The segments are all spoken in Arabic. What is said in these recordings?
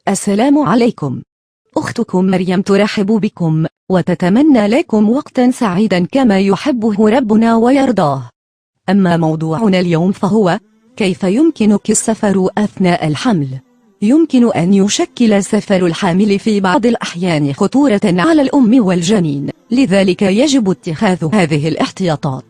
السلام عليكم. أختكم مريم ترحب بكم وتتمنى لكم وقتا سعيدا كما يحبه ربنا ويرضاه. أما موضوعنا اليوم فهو: كيف يمكنك السفر أثناء الحمل؟ يمكن أن يشكل سفر الحامل في بعض الأحيان خطورة على الأم والجنين، لذلك يجب اتخاذ هذه الاحتياطات.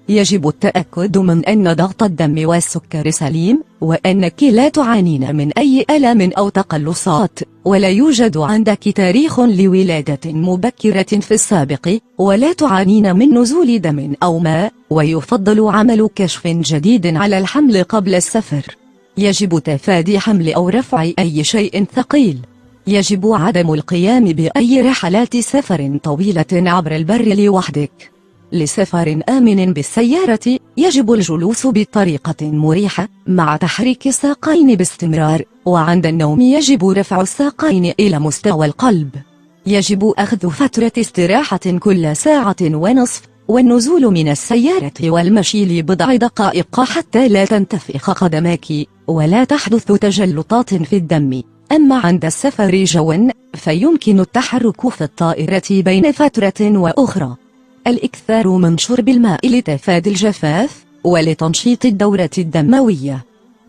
يجب التأكد من أن ضغط الدم والسكر سليم، وأنك لا تعانين من أي ألم أو تقلصات، ولا يوجد عندك تاريخ لولادة مبكرة في السابق، ولا تعانين من نزول دم أو ماء، ويفضل عمل كشف جديد على الحمل قبل السفر. يجب تفادي حمل أو رفع أي شيء ثقيل. يجب عدم القيام بأي رحلات سفر طويلة عبر البر لوحدك. لسفر آمن بالسيارة يجب الجلوس بطريقة مريحة مع تحريك الساقين باستمرار، وعند النوم يجب رفع الساقين إلى مستوى القلب. يجب أخذ فترة استراحة كل ساعة ونصف، والنزول من السيارة والمشي لبضع دقائق حتى لا تنتفخ قدماك ولا تحدث تجلطات في الدم. أما عند السفر جوا فيمكن التحرك في الطائرة بين فترة وأخرى. الإكثار من شرب الماء لتفادي الجفاف ولتنشيط الدورة الدموية.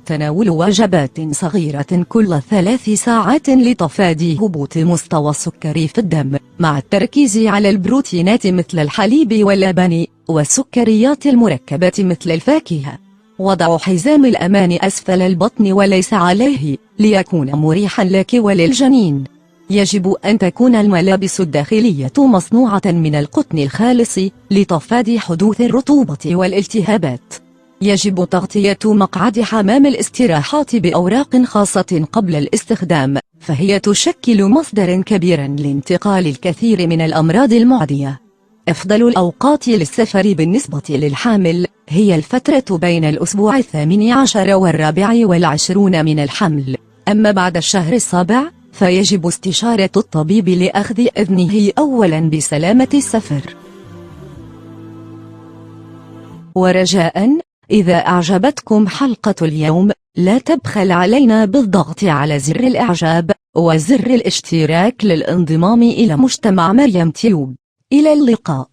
تناول وجبات صغيرة كل 3 ساعات لتفادي هبوط مستوى السكر في الدم، مع التركيز على البروتينات مثل الحليب واللبن، والسكريات المركبة مثل الفاكهة. وضع حزام الأمان أسفل البطن وليس عليه، ليكون مريحا لك وللجنين. يجب أن تكون الملابس الداخلية مصنوعة من القطن الخالص لتفادي حدوث الرطوبة والالتهابات. يجب تغطية مقعد حمام الاستراحات بأوراق خاصة قبل الاستخدام، فهي تشكل مصدرا كبيرا لانتقال الكثير من الأمراض المعدية. أفضل الأوقات للسفر بالنسبة للحامل هي الفترة بين الأسبوع 18 و24 من الحمل. أما بعد الشهر 7 فيجب استشارة الطبيب لأخذ إذنه أولا بسلامة السفر. ورجاء، إذا أعجبتكم حلقة اليوم لا تبخل علينا بالضغط على زر الإعجاب وزر الاشتراك للانضمام إلى مجتمع مريم تيوب. إلى اللقاء.